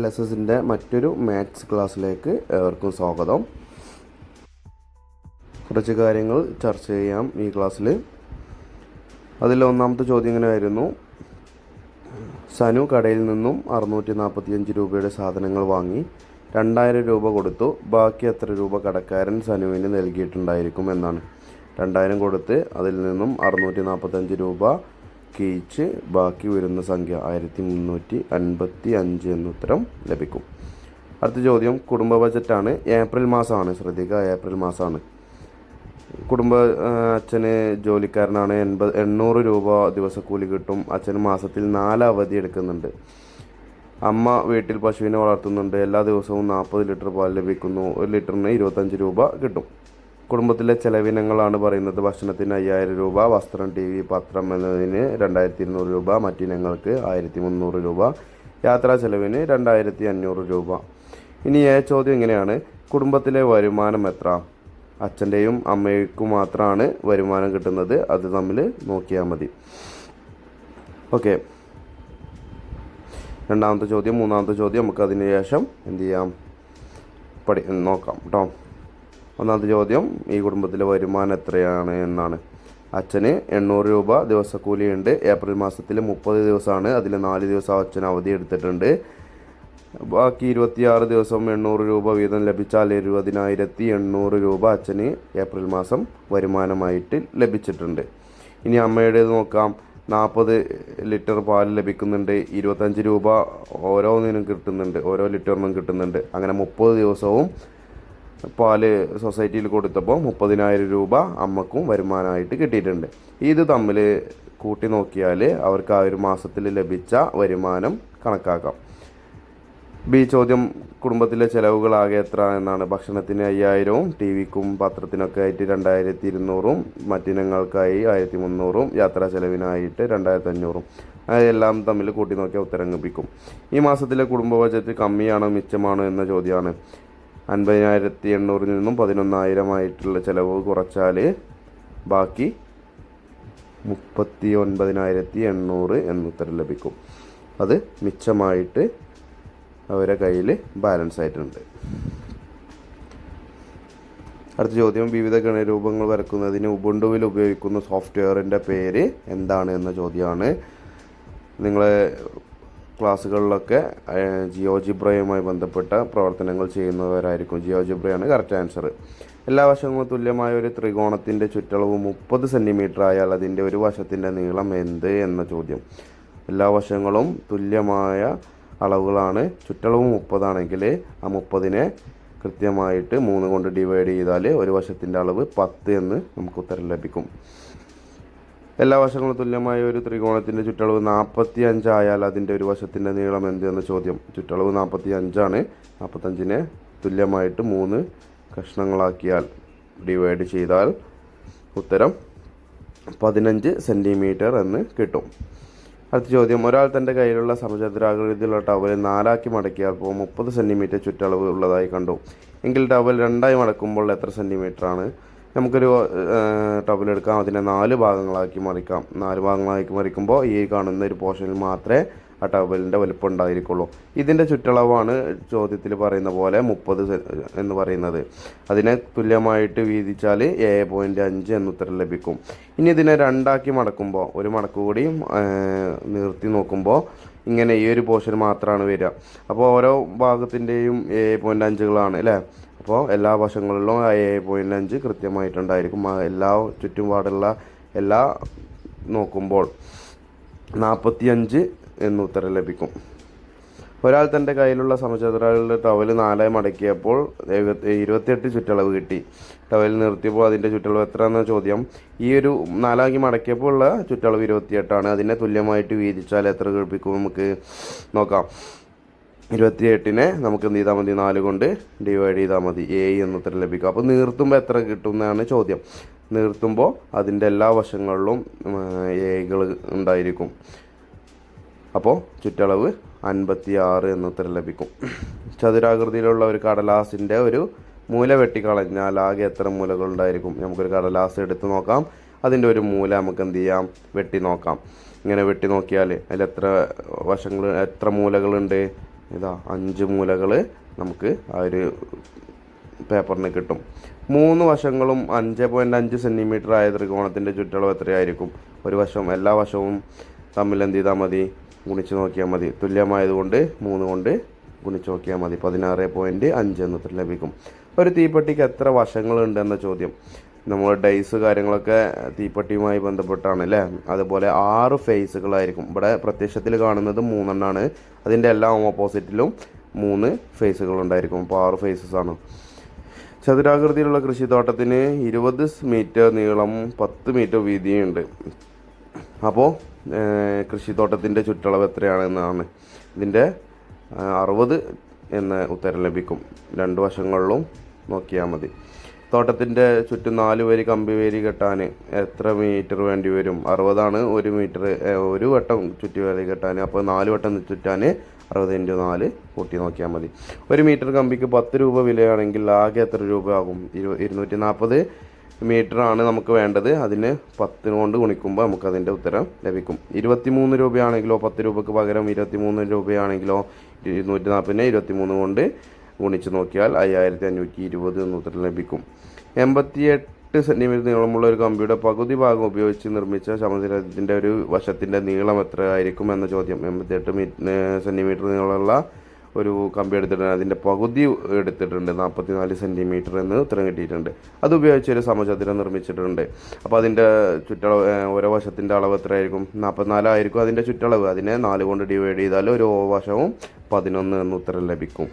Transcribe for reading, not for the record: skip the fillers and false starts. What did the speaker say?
LSSൻ്റെ മറ്റൊരു മാത്സ് ക്ലാസ്സിലേക്ക് ഏവർക്കും സ്വാഗതം. കുറച്ച് കാര്യങ്ങൾ ചർച്ച ചെയ്യാം ഈ ക്ലാസ്സിൽ. അതിൽ ഒന്നാമത്തെ ചോദ്യം ഇങ്ങനെ ആയിരുന്നു: സനു കടയിൽ നിന്നും 645 രൂപയുടെ സാധനങ്ങൾ വാങ്ങി 2000 രൂപ കൊടുത്തു. ബാക്കി എത്ര രൂപ കടക്കാരൻ സനുവിന് നൽകിയിട്ടുണ്ടായിരിക്കും എന്നാണ്. 2000 കൊടുത്ത് അതിൽ നിന്നും 645 രൂപ കിഴിച്ച് ബാക്കി വരുന്ന സംഖ്യ 1355 എന്നുത്തരം ലഭിക്കും. അടുത്ത ചോദ്യം കുടുംബ ബജറ്റാണ്. ഏപ്രിൽ മാസമാണ്, ശ്രദ്ധിക്കുക, ഏപ്രിൽ മാസമാണ്. അച്ഛന് ജോലിക്കാരനാണ്. 800 രൂപ ദിവസക്കൂലി കിട്ടും. അച്ഛൻ മാസത്തിൽ 4 അവധി എടുക്കുന്നുണ്ട്. അമ്മ വീട്ടിൽ പശുവിനെ വളർത്തുന്നുണ്ട്. എല്ലാ ദിവസവും 40 ലിറ്റർ പാൽ ലഭിക്കുന്നു. 1 ലിറ്ററിന് 25 രൂപ കിട്ടും. കുടുംബത്തിലെ ചെലവിനങ്ങളാണ് പറയുന്നത്. ഭക്ഷണത്തിന് 5000 രൂപ, വസ്ത്രം, TV, പത്രം എന്നതിന് 2200 രൂപ, മറ്റിനങ്ങൾക്ക് 1300 രൂപ, യാത്രാ ചെലവിന് 2500 രൂപ. ഇനി ചോദ്യം ഇങ്ങനെയാണ്: കുടുംബത്തിലെ വരുമാനം എത്ര? അച്ഛൻ്റെയും അമ്മയ്ക്കും മാത്രമാണ് വരുമാനം കിട്ടുന്നത്. അത് തമ്മിൽ നോക്കിയാൽ മതി. ഓക്കെ, രണ്ടാമത്തെ ചോദ്യം, മൂന്നാമത്തെ ചോദ്യം നമുക്ക് അതിന് ശേഷം എന്ത് ചെയ്യാം, നോക്കാം കേട്ടോ. ഒന്നാമത്തെ ചോദ്യം, ഈ കുടുംബത്തിലെ വരുമാനം എത്രയാണ് എന്നാണ്. അച്ഛന് 800 രൂപ ദിവസക്കൂലിയുണ്ട്. ഏപ്രിൽ മാസത്തിൽ 30 ദിവസമാണ്. അതിൽ 4 ദിവസം അച്ഛൻ അവധി എടുത്തിട്ടുണ്ട്. ബാക്കി 26 ദിവസം 800 രൂപ വീതം ലഭിച്ചാൽ 20,800 രൂപ അച്ഛന് ഏപ്രിൽ മാസം വരുമാനമായിട്ട് ലഭിച്ചിട്ടുണ്ട്. ഇനി അമ്മയുടേത് നോക്കാം. 40 ലിറ്റർ പാൽ ലഭിക്കുന്നുണ്ട്. 25 രൂപ ഓരോന്നിനും കിട്ടുന്നുണ്ട്, ഓരോ ലിറ്ററിനും കിട്ടുന്നുണ്ട്. അങ്ങനെ 30 ദിവസവും പാല് സൊസൈറ്റിയിൽ കൊടുത്തപ്പോൾ 30,000 രൂപ അമ്മക്കും വരുമാനമായിട്ട് കിട്ടിയിട്ടുണ്ട്. ഇത് തമ്മിൽ കൂട്ടി നോക്കിയാൽ അവർക്ക് ആ ഒരു മാസത്തിൽ ലഭിച്ച വരുമാനം കണക്കാക്കാം. ബി ചോദ്യം, കുടുംബത്തിലെ ചിലവുകളാകെ എത്ര എന്നാണ്. ഭക്ഷണത്തിന് 5000, TVക്കും പത്രത്തിനൊക്കെ ആയിട്ട് 2200, മറ്റിനങ്ങൾക്കായി 1300, യാത്രാ ചെലവിനായിട്ട് 2500. അതെല്ലാം തമ്മിൽ കൂട്ടി നോക്കിയാൽ ഉത്തരം ലഭിക്കും. ഈ മാസത്തിലെ കുടുംബ ബജറ്റ് കമ്മിയാണോ മിച്ചമാണോ എന്ന ചോദ്യമാണ്. 50,800 നിന്നും 11,000 ആയിട്ടുള്ള ചിലവ് കുറച്ചാൽ ബാക്കി 39,800 എന്നുത്തരം ലഭിക്കും. അത് മിച്ചമായിട്ട് അവരുടെ കയ്യിൽ ബാലൻസ് ആയിട്ടുണ്ട്. അടുത്ത ചോദ്യം, വിവിധ ഗണരൂപങ്ങൾ വരക്കുന്നതിന് ഉബുണ്ടുവിൽ ഉപയോഗിക്കുന്ന സോഫ്റ്റ്വെയറിൻ്റെ പേര് എന്താണ് എന്ന ചോദ്യമാണ്. നിങ്ങളെ ക്ലാസ്സുകളിലൊക്കെ ജിയോജിബ്രയുമായി ബന്ധപ്പെട്ട പ്രവർത്തനങ്ങൾ ചെയ്യുന്നവരായിരിക്കും. ജിയോജിബ്രയാണ് കറക്റ്റ് ആൻസർ. എല്ലാ വശങ്ങളും തുല്യമായ ഒരു ത്രികോണത്തിൻ്റെ ചുറ്റളവ് 30 സെൻറ്റിമീറ്റർ ആയാൽ അതിൻ്റെ ഒരു വശത്തിൻ്റെ നീളം എന്ത് എന്ന ചോദ്യം. എല്ലാ വശങ്ങളും തുല്യമായ അളവുകളാണ്. ചുറ്റളവ് 30 ആണെങ്കിൽ ആ 30നെ കൃത്യമായിട്ട് 3 കൊണ്ട് ഡിവൈഡ് ചെയ്താൽ ഒരു വശത്തിൻ്റെ അളവ് 10 എന്ന് നമുക്ക് ഉത്തരം ലഭിക്കും. എല്ലാ വശങ്ങളും തുല്യമായ ഒരു ത്രികോണത്തിൻ്റെ ചുറ്റളവ് 45 ആയാൽ അതിൻ്റെ ഒരു വശത്തിൻ്റെ നീളം എന്ത് എന്ന ചോദ്യം. ചുറ്റളവ് 45 ആണ്. 45നെ തുല്യമായിട്ട് 3 കഷ്ണങ്ങളാക്കിയാൽ ഡിവൈഡ് ചെയ്താൽ ഉത്തരം 15 സെൻറ്റിമീറ്റർ എന്ന് കിട്ടും. അടുത്ത ചോദ്യം, ഒരാൾ തൻ്റെ കയ്യിലുള്ള സമചതുരാകൃതിയിലുള്ള ടവൽ 4 ആക്കി മടക്കിയപ്പോൾ 30 സെൻറ്റിമീറ്റർ ചുറ്റളവ് ഉള്ളതായി കണ്ടു. എങ്കിൽ ടവൽ 2 ആയി മടക്കുമ്പോൾ എത്ര സെൻറ്റിമീറ്റർ ആണ്? നമുക്കൊരു ടവൽ എടുക്കാം, അതിനെ 4 ഭാഗങ്ങളാക്കി മറിക്കാം. 4 ഭാഗങ്ങളാക്കി മറിക്കുമ്പോൾ ഈ കാണുന്ന ഒരു പോർഷനിൽ മാത്രമേ ആ ടവലിൻ്റെ വലുപ്പം ഉണ്ടായിരിക്കുള്ളൂ. ഇതിൻ്റെ ചുറ്റളവാണ് ചോദ്യത്തിൽ പറയുന്ന പോലെ 30 എന്ന് പറയുന്നത്. അതിനെ തുല്യമായിട്ട് വീതിച്ചാൽ 7.5 എന്നുത്തരം ലഭിക്കും. ഇനി ഇതിനെ 2 ആക്കി മടക്കുമ്പോൾ, ഒരു മടക്ക് കൂടി നിർത്തി നോക്കുമ്പോൾ ഇങ്ങനെ ഈ ഒരു പോർഷൻ മാത്രമാണ് വരിക. അപ്പോൾ ഓരോ ഭാഗത്തിൻ്റെയും 7.5കളാണ് അല്ലേ. അപ്പോൾ എല്ലാ വശങ്ങളിലും 7.5 കൃത്യമായിട്ടുണ്ടായിരിക്കും. എല്ലാ ചുറ്റുപാടുള്ള എല്ലാ നോക്കുമ്പോൾ 45 എന്നുത്തരം ലഭിക്കും. ഒരാൾ തൻ്റെ കയ്യിലുള്ള സമചതുരങ്ങളുടെ ടവൽ 4 മടക്കിയപ്പോൾ 28 ചുറ്റളവ് കിട്ടി. ടവൽ നിർത്തിയപ്പോൾ അതിൻ്റെ ചുറ്റളവ് എത്ര എന്ന ചോദ്യം. ഈ ഒരു 4 ആക്കി മടക്കിയപ്പോൾ ഉള്ള ചുറ്റളവ് 28 ആണ്. അതിനെ തുല്യമായിട്ട് വീതിച്ചാൽ എത്ര ലഭിക്കും നമുക്ക് നോക്കാം. 28നെ നമുക്ക് എന്ത് ചെയ്താൽ മതി, 4 കൊണ്ട് ഡിവൈഡ് ചെയ്താൽ മതി, 7 എന്നുത്തരം ലഭിക്കും. അപ്പോൾ നീർത്തുമ്പോൾ എത്ര കിട്ടുമെന്നാണ് ചോദ്യം. നീർത്തുമ്പോൾ അതിൻ്റെ എല്ലാ വശങ്ങളിലും 7കൾ ഉണ്ടായിരിക്കും. അപ്പോൾ ചുറ്റളവ് 56 എന്നുത്തരം ലഭിക്കും. ചതുരാകൃതിയിലുള്ള ഒരു കടലാസിൻ്റെ ഒരു മൂല വെട്ടിക്കളഞ്ഞാൽ ആകെ എത്ര മൂലകളുണ്ടായിരിക്കും? നമുക്കൊരു കടലാസ് എടുത്ത് നോക്കാം. അതിൻ്റെ ഒരു മൂല നമുക്ക് എന്ത് ചെയ്യാം, വെട്ടി നോക്കാം. ഇങ്ങനെ വെട്ടി നോക്കിയാൽ അതിൽ എത്ര വശങ്ങൾ, എത്ര മൂലകളുണ്ട്? ഇതാ 5 മൂലകൾ നമുക്ക് ആ ഒരു പേപ്പറിന് കിട്ടും. 3 വശങ്ങളും 5.5 സെൻറ്റിമീറ്റർ ആയ ത്രികോണത്തിൻ്റെ ചുറ്റളവ് എത്രയായിരിക്കും? ഒരു വശം എല്ലാ വശവും തമ്മിൽ എന്ത് ചെയ്താൽ മതി? ഗുണിച്ച് നോക്കിയാൽ മതി. തുല്യമായതുകൊണ്ട് 3 കൊണ്ട് ഗുണിച്ച് നോക്കിയാൽ മതി. 16.5 എന്ന് ലഭിക്കും. ഒരു തീപ്പെട്ടിക്ക് എത്ര വശങ്ങളുണ്ട് എന്ന ചോദ്യം. നമ്മൾ ഡൈസ് കാര്യങ്ങളൊക്കെ തീപ്പെട്ടിയുമായി ബന്ധപ്പെട്ടാണ് അല്ലേ. അതുപോലെ 6 ഫേസുകളായിരിക്കും. ഇവിടെ പ്രത്യക്ഷത്തിൽ കാണുന്നത് 3 എണ്ണമാണ്. അതിൻ്റെ എല്ലാ ഓപ്പോസിറ്റിലും 3 ഫേസുകൾ ഉണ്ടായിരിക്കും. അപ്പോൾ 6 ഫേസസ് ആണ്. ചതുരാകൃതിയിലുള്ള കൃഷിത്തോട്ടത്തിന് 20 മീറ്റർ നീളം 10 മീറ്റർ വീതിയുണ്ട്. അപ്പോൾ കൃഷിത്തോട്ടത്തിൻ്റെ ചുറ്റളവ് എത്രയാണെന്നാണ് ഇതിൻ്റെ 60 എന്ന ഉത്തരം ലഭിക്കും. 2 വശങ്ങളിലും നോക്കിയാൽ മതി. തോട്ടത്തിൻ്റെ ചുറ്റും 4 വരി കമ്പി വേലി കെട്ടാൻ എത്ര മീറ്റർ വേണ്ടി വരും? 60 1 മീറ്റർ, ഒരു വട്ടം ചുറ്റി വേലി കെട്ടാൻ. അപ്പോൾ 4 വട്ടം ചുറ്റാൻ 60 × 4 കൂട്ടി നോക്കിയാൽ മതി. 1 മീറ്റർ കമ്പിക്ക് 10 രൂപ വിലയാണെങ്കിൽ ആകെ എത്ര രൂപ ആകും? 240 മീറ്ററാണ് നമുക്ക് വേണ്ടത്. അതിന് 10 കൊണ്ട് ഗുണിക്കുമ്പോൾ നമുക്കതിൻ്റെ ഉത്തരം ലഭിക്കും. 23 രൂപയാണെങ്കിലോ 10 രൂപയ്ക്ക് പകരം 23 രൂപയാണെങ്കിലോ 240നെ 23 കൊണ്ട് ഗുണിച്ച് നോക്കിയാൽ 5520 എന്ന് ഉത്തരം ലഭിക്കും. 88 സെൻറ്റിമീറ്റർ നീളമുള്ള ഒരു കമ്പിയുടെ പകുതി ഭാഗം ഉപയോഗിച്ച് നിർമ്മിച്ച സമചതുരത്തിൻ്റെ ഒരു വശത്തിൻ്റെ നീളം എത്ര ആയിരിക്കും എന്ന ചോദ്യം. 88 സെൻറ്റിമീറ്റർ നീളമുള്ള ഒരു കമ്പി എടുത്തിട്ടുണ്ട്. അതിൻ്റെ പകുതി എടുത്തിട്ടുണ്ട്, 44 സെൻറ്റിമീറ്റർ എന്ന് ഉത്തരം കിട്ടിയിട്ടുണ്ട്. അത് ഉപയോഗിച്ച് ഒരു സമചതുരം നിർമ്മിച്ചിട്ടുണ്ട്. അപ്പോൾ അതിൻ്റെ ചുറ്റളവ്, ഓരോ വശത്തിൻ്റെ അളവ് എത്രയായിരിക്കും? 44 ആയിരിക്കും അതിൻ്റെ ചുറ്റളവ്. അതിനെ 4 കൊണ്ട് ഡിവൈഡ് ചെയ്താൽ ഒരു വശവും 11 എന്ന് ഉത്തരം ലഭിക്കും.